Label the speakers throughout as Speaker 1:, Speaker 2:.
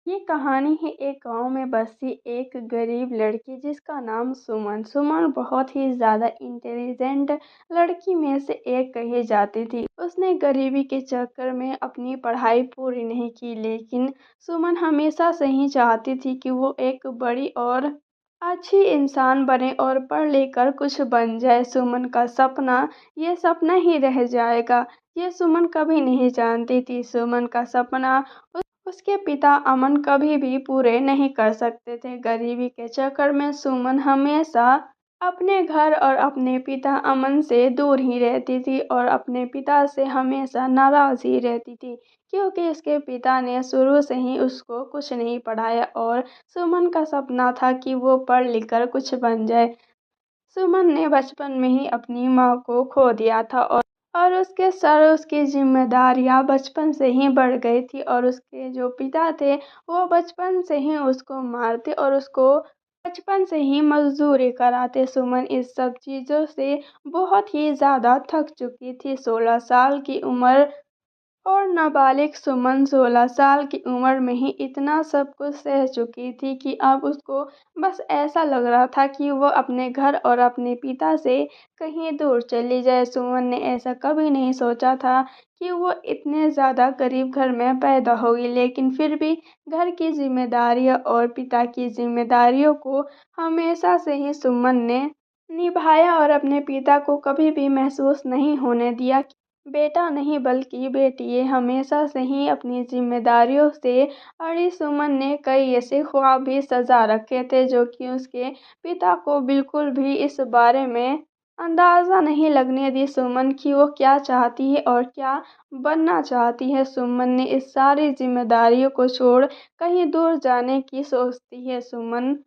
Speaker 1: ये कहानी है एक गांव में बसी एक गरीब लड़की जिसका नाम सुमन। सुमन बहुत ही ज़्यादा इंटेलिजेंट लड़की में से एक कही जाती थी। उसने गरीबी के चक्कर में अपनी पढ़ाई पूरी नहीं की, लेकिन सुमन हमेशा से ही चाहती थी कि वो एक बड़ी और अच्छी इंसान बने और पढ़ लिख कर कुछ बन जाए। सुमन का सपना ये सपना ही रह जाएगा, ये सुमन कभी नहीं जानती थी। सुमन का सपना उसके पिता अमन कभी भी पूरे नहीं कर सकते थे। गरीबी के चक्कर में सुमन हमेशा अपने घर और अपने पिता अमन से दूर ही रहती थी और अपने पिता से हमेशा नाराज ही रहती थी, क्योंकि उसके पिता ने शुरू से ही उसको कुछ नहीं पढ़ाया और सुमन का सपना था कि वो पढ़ लिख कर कुछ बन जाए। सुमन ने बचपन में ही अपनी माँ को खो दिया था और उसके सर उसकी जिम्मेदारियां बचपन से ही बढ़ गई थी और उसके जो पिता थे वो बचपन से ही उसको मारते और उसको बचपन से ही मजदूरी कराते। सुमन इस सब चीज़ों से बहुत ही ज़्यादा थक चुकी थी। 16 साल की उम्र और नाबालिग सुमन 16 साल की उम्र में ही इतना सब कुछ सह चुकी थी कि अब उसको बस ऐसा लग रहा था कि वो अपने घर और अपने पिता से कहीं दूर चली जाए। सुमन ने ऐसा कभी नहीं सोचा था कि वो इतने ज़्यादा गरीब घर में पैदा होगी, लेकिन फिर भी घर की जिम्मेदारियां और पिता की जिम्मेदारियों को हमेशा से ही सुमन ने निभाया और अपने पिता को कभी भी महसूस नहीं होने दिया बेटा नहीं बल्कि बेटी। ये हमेशा से ही अपनी जिम्मेदारियों से अड़ी सुमन ने कई ऐसे ख्वाब भी सजा रखे थे जो कि उसके पिता को बिल्कुल भी इस बारे में अंदाज़ा नहीं लगने दी सुमन की वो क्या चाहती है और क्या बनना चाहती है। सुमन ने इस सारी जिम्मेदारियों को छोड़ कहीं दूर जाने की सोचती है। सुमन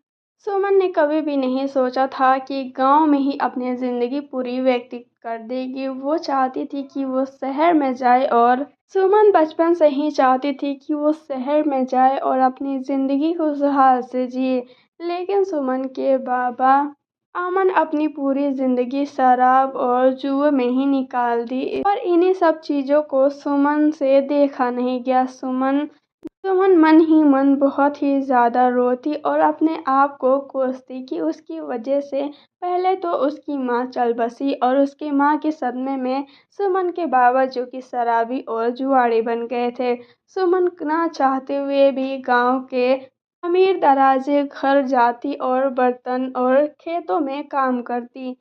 Speaker 1: सुमन ने कभी भी नहीं सोचा था कि गांव में ही अपनी ज़िंदगी पूरी व्यतीत कर देगी। वो चाहती थी कि वो शहर में जाए और सुमन बचपन से ही चाहती थी कि वो शहर में जाए और अपनी ज़िंदगी खुशहाल से जिए, लेकिन सुमन के बाबा अमन अपनी पूरी ज़िंदगी शराब और जुए में ही निकाल दी और इन्हीं सब चीज़ों को सुमन से देखा नहीं गया। सुमन मन ही मन बहुत ही ज़्यादा रोती और अपने आप को कोसती कि उसकी वजह से पहले तो उसकी माँ चल बसी और उसकी माँ के सदमे में सुमन के बाबा जो कि शराबी और जुआरी बन गए थे। सुमन ना चाहते हुए भी गांव के अमीर दराजे घर जाती और बर्तन और खेतों में काम करती।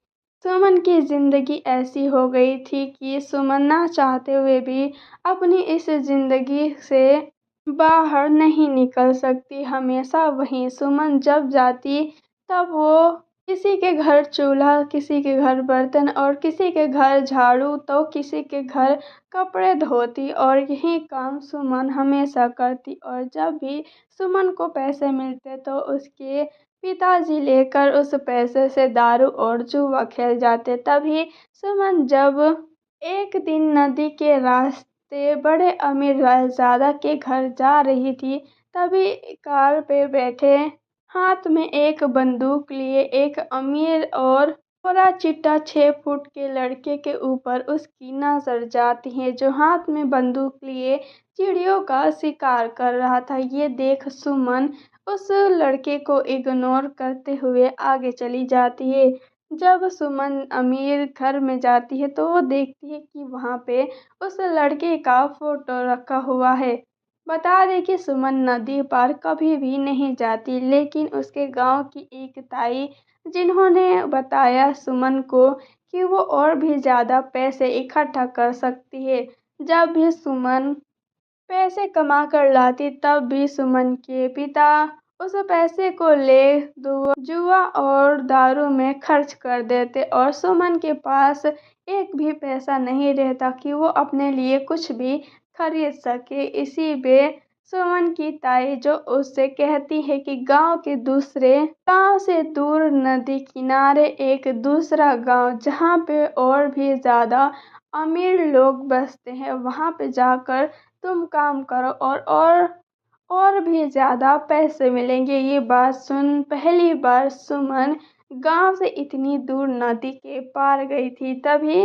Speaker 1: सुमन की जिंदगी ऐसी हो गई थी कि सुमन ना चाहते हुए भी अपनी इस जिंदगी से बाहर नहीं निकल सकती। हमेशा वहीं सुमन जब जाती तब वो किसी के घर चूल्हा, किसी के घर बर्तन और किसी के घर झाड़ू तो किसी के घर कपड़े धोती और यही काम सुमन हमेशा करती। और जब भी सुमन को पैसे मिलते तो उसके पिताजी लेकर उस पैसे से दारू और जुआ खेल जाते। तभी सुमन जब एक दिन नदी के रास्ते बड़े अमीर राहज़ादा के घर जा रही थी, तभी कार पे बैठे हाथ में एक बंदूक लिए एक अमीर और गोरा चिट्टा 6 फुट के लड़के के ऊपर उसकी नजर जाती है, जो हाथ में बंदूक लिए चिड़ियों का शिकार कर रहा था। ये देख सुमन उस लड़के को इग्नोर करते हुए आगे चली जाती है। जब सुमन अमीर घर में जाती है तो वो देखती है कि वहाँ पे उस लड़के का फोटो रखा हुआ है। बता दें कि सुमन नदी पार कभी भी नहीं जाती, लेकिन उसके गांव की एक ताई जिन्होंने बताया सुमन को कि वो और भी ज़्यादा पैसे इकट्ठा कर सकती है। जब भी सुमन पैसे कमा कर लाती तब भी सुमन के पिता उस पैसे को ले जुआ और दारू में खर्च कर देते और सुमन के पास एक भी पैसा नहीं रहता कि वो अपने लिए कुछ भी खरीद सके। इसी बे सुमन की ताई जो उससे कहती है कि गांव के दूसरे गांव से दूर नदी किनारे एक दूसरा गांव जहां पे और भी ज़्यादा अमीर लोग बसते हैं, वहां पे जाकर तुम काम करो और भी ज़्यादा पैसे मिलेंगे। ये बात सुन पहली बार सुमन गांव से इतनी दूर नदी के पार गई थी। तभी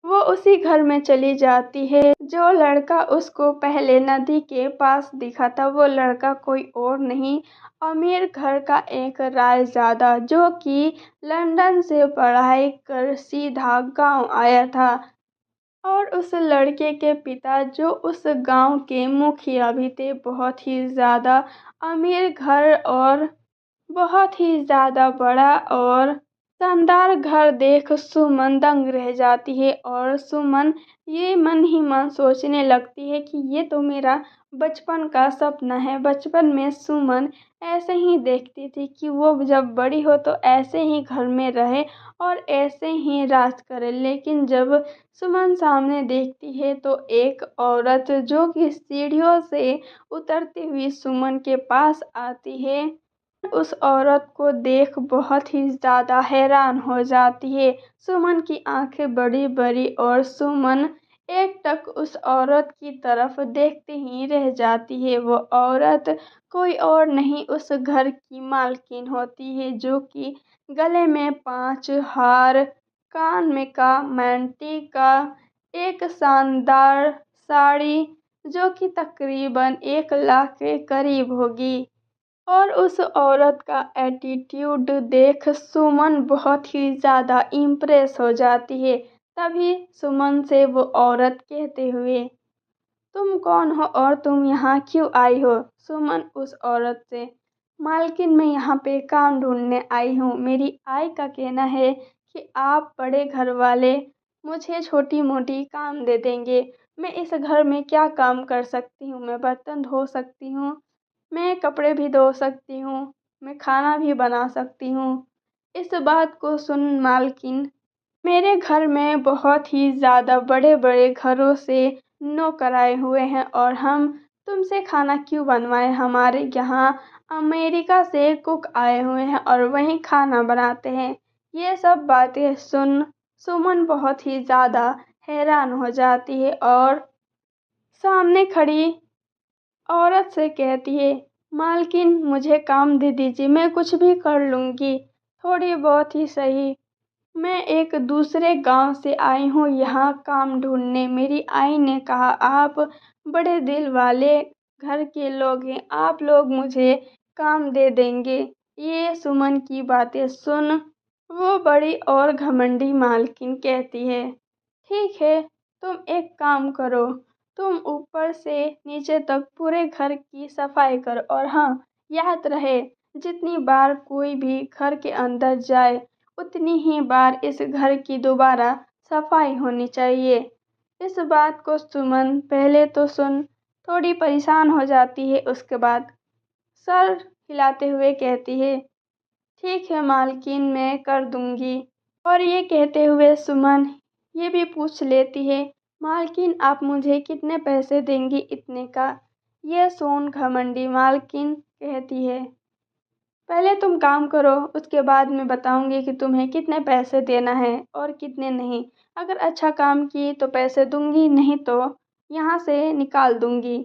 Speaker 1: वो उसी घर में चली जाती है। जो लड़का उसको पहले नदी के पास दिखा था वो लड़का कोई और नहीं, अमीर घर का एक रायजादा जो कि लंदन से पढ़ाई कर सीधा गांव आया था। और उस लड़के के पिता जो उस गांव के मुखिया भी थे, बहुत ही ज़्यादा अमीर घर और बहुत ही ज़्यादा बड़ा और शानदार घर देख सुमन दंग रह जाती है। और सुमन ये मन ही मन सोचने लगती है कि ये तो मेरा बचपन का सपना है। बचपन में सुमन ऐसे ही देखती थी कि वो जब बड़ी हो तो ऐसे ही घर में रहे और ऐसे ही राज करे। लेकिन जब सुमन सामने देखती है तो एक औरत जो कि सीढ़ियों से उतरती हुई सुमन के पास आती है, उस औरत को देख बहुत ही ज़्यादा हैरान हो जाती है। सुमन की आंखें बड़ी-बड़ी और सुमन एकटक उस औरत की तरफ देखते ही रह जाती है। वो औरत कोई और नहीं उस घर की मालकिन होती है जो कि गले में 5 हार, कान में का मैंटी का, एक शानदार साड़ी जो कि तकरीबन 1 लाख के करीब होगी। और उस औरत का एटीट्यूड देख सुमन बहुत ही ज़्यादा इम्प्रेस हो जाती है। तभी सुमन से वो औरत कहते हुए, तुम कौन हो और तुम यहाँ क्यों आई हो? सुमन उस औरत से, मालकिन मैं यहाँ पे काम ढूंढने आई हूँ। मेरी आई का कहना है कि आप बड़े घर वाले मुझे छोटी मोटी काम दे देंगे। मैं इस घर में क्या काम कर सकती हूँ? मैं बर्तन धो सकती हूँ, मैं कपड़े भी धो सकती हूँ, मैं खाना भी बना सकती हूँ। इस बात को सुन मालकिन, मेरे घर में बहुत ही ज़्यादा बड़े-बड़े घरों से नौकर आए हुए हैं और हम तुमसे खाना क्यों बनवाएं? हमारे यहाँ अमेरिका से कुक आए हुए हैं और वही खाना बनाते हैं। ये सब बातें सुन सुमन बहुत ही ज़्यादा हैरान हो जाती है और सामने खड़ी औरत से कहती है, मालकिन मुझे काम दे दीजिए, मैं कुछ भी कर लूँगी, थोड़ी बहुत ही सही। मैं एक दूसरे गांव से आई हूँ यहाँ काम ढूंढने। मेरी आई ने कहा आप बड़े दिल वाले घर के लोग हैं, आप लोग मुझे काम दे देंगे। ये सुमन की बातें सुन वो बड़ी और घमंडी मालकिन कहती है, ठीक है, तुम एक काम करो, तुम ऊपर से नीचे तक पूरे घर की सफाई करो और हाँ, याद रहे जितनी बार कोई भी घर के अंदर जाए उतनी ही बार इस घर की दोबारा सफाई होनी चाहिए। इस बात को सुमन पहले तो सुन थोड़ी परेशान हो जाती है, उसके बाद सर हिलाते हुए कहती है, ठीक है मालकिन मैं कर दूंगी। और ये कहते हुए सुमन ये भी पूछ लेती है, मालकिन आप मुझे कितने पैसे देंगी इतने का? ये सुन घमंडी मालकिन कहती है, पहले तुम काम करो उसके बाद मैं बताऊंगी कि तुम्हें कितने पैसे देना है और कितने नहीं। अगर अच्छा काम की तो पैसे दूंगी, नहीं तो यहाँ से निकाल दूंगी।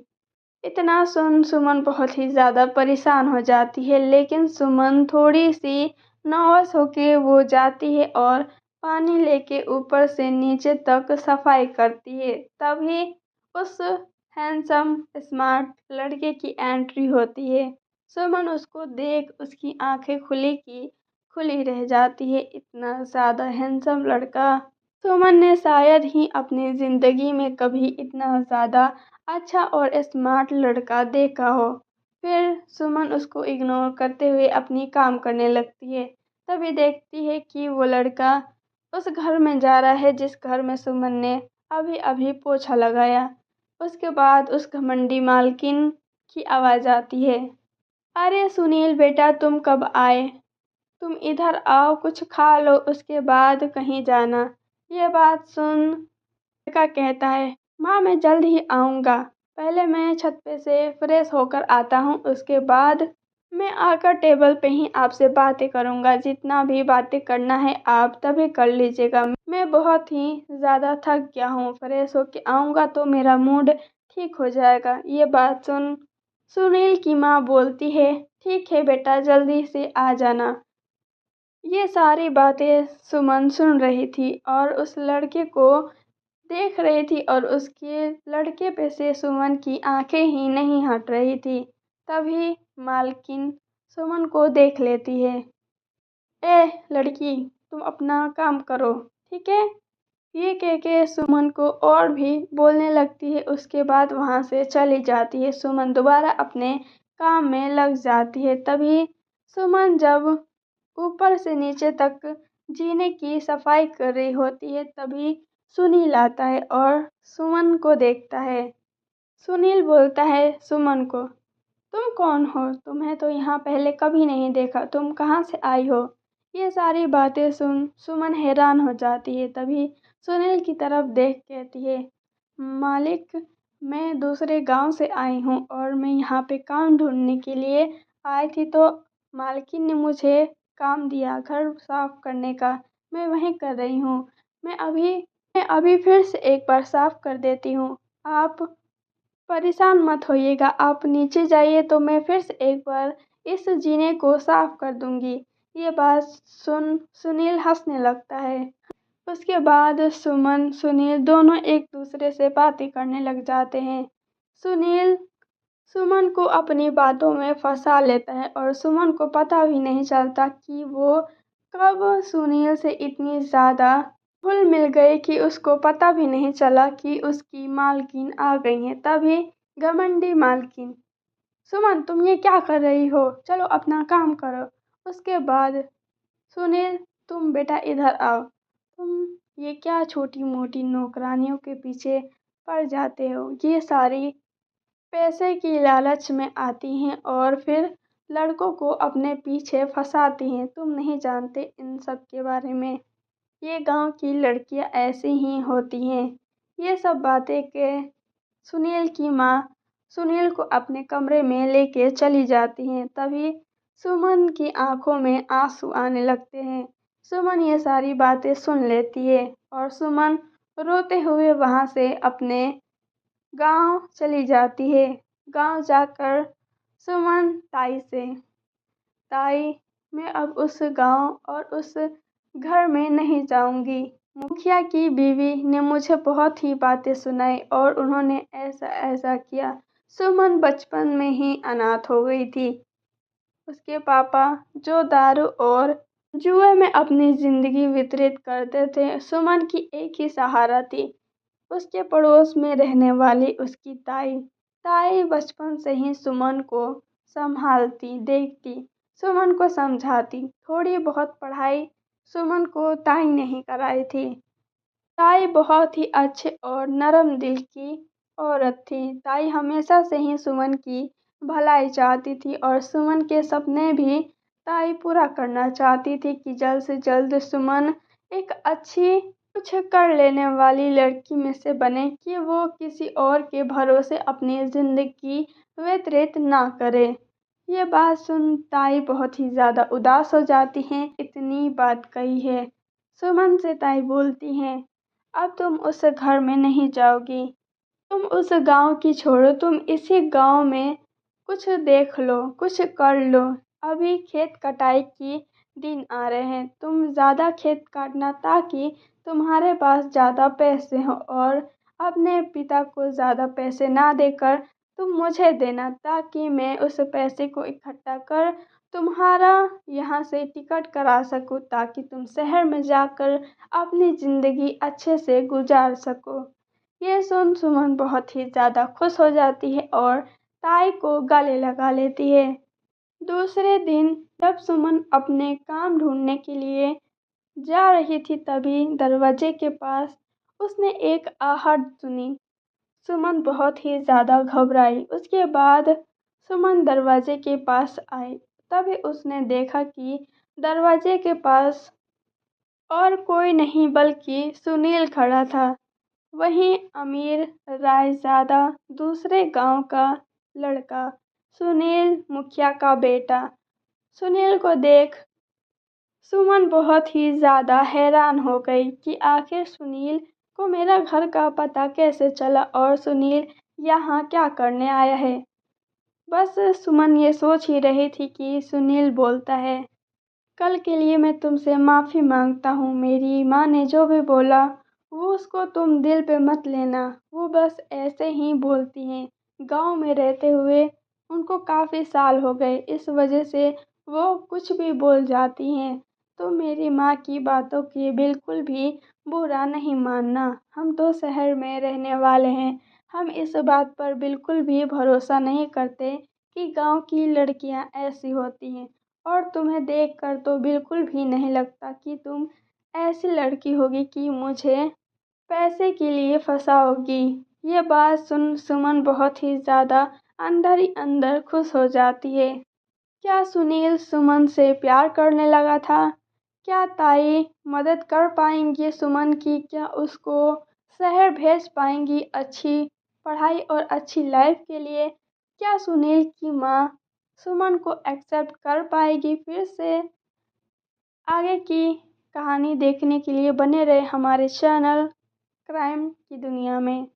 Speaker 1: इतना सुन सुमन बहुत ही ज़्यादा परेशान हो जाती है, लेकिन सुमन थोड़ी सी नर्वस होके वो जाती है और पानी लेके ऊपर से नीचे तक सफाई करती है। तभी उस हैंडसम स्मार्ट लड़के की एंट्री होती है। सुमन उसको देख उसकी आंखें खुली की खुली रह जाती है। इतना ज़्यादा हैंडसम लड़का सुमन ने शायद ही अपनी ज़िंदगी में कभी इतना ज़्यादा अच्छा और स्मार्ट लड़का देखा हो। फिर सुमन उसको इग्नोर करते हुए अपनी काम करने लगती है। तभी देखती है कि वो लड़का उस घर में जा रहा है जिस घर में सुमन ने अभी अभी पोछा लगाया। उसके बाद उस घमंडी मालकिन की आवाज़ आती है, अरे सुनील बेटा तुम कब आए? तुम इधर आओ कुछ खा लो उसके बाद कहीं जाना। ये बात सुन लड़का कहता है, माँ मैं जल्द ही आऊँगा, पहले मैं छत पे से फ्रेश होकर आता हूँ, उसके बाद मैं आकर टेबल पे ही आपसे बातें करूँगा। जितना भी बातें करना है आप तभी कर लीजिएगा, मैं बहुत ही ज़्यादा थक गया हूँ, फ्रेश होके आऊँगा तो मेरा मूड ठीक हो जाएगा। ये बात सुन सुनील की माँ बोलती है, ठीक है बेटा जल्दी से आ जाना। ये सारी बातें सुमन सुन रही थी और उस लड़के को देख रही थी और उसके लड़के पे से सुमन की आंखें ही नहीं हट रही थी। तभी मालकिन सुमन को देख लेती है। ए लड़की, तुम अपना काम करो, ठीक है। ये कह के सुमन को और भी बोलने लगती है। उसके बाद वहां से चली जाती है। सुमन दोबारा अपने काम में लग जाती है। तभी सुमन जब ऊपर से नीचे तक जीने की सफाई कर रही होती है, तभी सुनील आता है और सुमन को देखता है। सुनील बोलता है सुमन को, तुम कौन हो? तुम्हें तो यहाँ पहले कभी नहीं देखा, तुम कहाँ से आई हो? ये सारी बातें सुन सुमन हैरान हो जाती है। तभी सुनील की तरफ देख कहती है, मालिक, मैं दूसरे गांव से आई हूँ और मैं यहाँ पे काम ढूंढने के लिए आई थी, तो मालकिन ने मुझे काम दिया घर साफ करने का। मैं वहीं कर रही हूँ। मैं अभी मैं अभी फिर से एक बार साफ कर देती हूँ। आप परेशान मत होइएगा, आप नीचे जाइए तो मैं फिर से एक बार इस जीने को साफ कर दूंगी। ये बात सुन सुनील हंसने लगता है। उसके बाद सुमन सुनील दोनों एक दूसरे से बातें करने लग जाते हैं। सुनील सुमन को अपनी बातों में फंसा लेता है और सुमन को पता भी नहीं चलता कि वो कब सुनील से इतनी ज़्यादा घुल मिल गई कि उसको पता भी नहीं चला कि उसकी मालकिन आ गई है। तभी घमंडी मालकिन, सुमन तुम ये क्या कर रही हो? चलो अपना काम करो। उसके बाद सुनील, तुम बेटा इधर आओ। तुम ये क्या छोटी मोटी नौकरानियों के पीछे पड़ जाते हो? ये सारी पैसे की लालच में आती हैं और फिर लड़कों को अपने पीछे फंसाती हैं। तुम नहीं जानते इन सब के बारे में। ये गांव की लड़कियां ऐसी ही होती हैं। ये सब बातें के सुनील की माँ सुनील को अपने कमरे में लेके चली जाती हैं। तभी सुमन की आंखों में आंसू आने लगते हैं। सुमन ये सारी बातें सुन लेती है और सुमन रोते हुए वहां से अपने गांव चली जाती है। गांव जाकर सुमन ताई से, ताई, मैं अब उस गांव और उस घर में नहीं जाऊंगी। मुखिया की बीवी ने मुझे बहुत ही बातें सुनाई और उन्होंने ऐसा ऐसा किया। सुमन बचपन में ही अनाथ हो गई थी। उसके पापा जो दारू और जुए में अपनी जिंदगी व्यतीत करते थे, सुमन की एक ही सहारा थी, उसके पड़ोस में रहने वाली उसकी ताई। ताई बचपन से ही सुमन को संभालती, देखती, सुमन को समझाती। थोड़ी बहुत पढ़ाई सुमन को ताई ने ही कराई थी। ताई बहुत ही अच्छे और नरम दिल की औरत थी। ताई हमेशा से ही सुमन की भलाई चाहती थी और सुमन के सपने भी ताई पूरा करना चाहती थी कि जल्द से जल्द सुमन एक अच्छी कुछ कर लेने वाली लड़की में से बने, कि वो किसी और के भरोसे अपनी जिंदगी व्यतीत ना करे। ये बात सुन ताई बहुत ही ज्यादा उदास हो जाती हैं। इतनी बात कही है। सुमन से ताई बोलती हैं, अब तुम उस घर में नहीं जाओगी। तुम उस गांव की छोड़ो, तुम इसी गांव में कुछ देख लो, कुछ कर लो। अभी खेत कटाई की दिन आ रहे हैं, तुम ज़्यादा खेत काटना ताकि तुम्हारे पास ज़्यादा पैसे हो और अपने पिता को ज़्यादा पैसे ना देकर तुम मुझे देना, ताकि मैं उस पैसे को इकट्ठा कर तुम्हारा यहाँ से टिकट करा सकूँ, ताकि तुम शहर में जाकर अपनी ज़िंदगी अच्छे से गुजार सको। ये सुन सुमन बहुत ही ज़्यादा खुश हो जाती है और ताई को गले लगा लेती है। दूसरे दिन जब सुमन अपने काम ढूंढने के लिए जा रही थी, तभी दरवाजे के पास उसने एक आहट सुनी। सुमन बहुत ही ज़्यादा घबराई। उसके बाद सुमन दरवाजे के पास आई। तभी उसने देखा कि दरवाजे के पास और कोई नहीं बल्कि सुनील खड़ा था। वहीं अमीर रायजादा, दूसरे गांव का लड़का, सुनील मुखिया का बेटा। सुनील को देख सुमन बहुत ही ज़्यादा हैरान हो गई कि आखिर सुनील को मेरा घर का पता कैसे चला और सुनील यहाँ क्या करने आया है। बस सुमन ये सोच ही रही थी कि सुनील बोलता है, कल के लिए मैं तुमसे माफ़ी मांगता हूँ। मेरी माँ ने जो भी बोला वो उसको तुम दिल पे मत लेना, वो बस ऐसे ही बोलती हैं। गाँव में रहते हुए उनको काफ़ी साल हो गए, इस वजह से वो कुछ भी बोल जाती हैं। तो मेरी माँ की बातों की बिल्कुल भी बुरा नहीं मानना, हम तो शहर में रहने वाले हैं। हम इस बात पर बिल्कुल भी भरोसा नहीं करते कि गाँव की लड़कियाँ ऐसी होती हैं, और तुम्हें देखकर तो बिल्कुल भी नहीं लगता कि तुम ऐसी लड़की होगी कि मुझे पैसे के लिए फंसाओगी। ये बात सुन सुमन बहुत ही ज़्यादा अंदर ही अंदर खुश हो जाती है। क्या सुनील सुमन से प्यार करने लगा था? क्या ताई मदद कर पाएंगी सुमन की? क्या उसको शहर भेज पाएंगी अच्छी पढ़ाई और अच्छी लाइफ के लिए? क्या सुनील की माँ सुमन को एक्सेप्ट कर पाएगी फिर से? आगे की कहानी देखने के लिए बने रहे हमारे चैनल क्राइम की दुनिया में।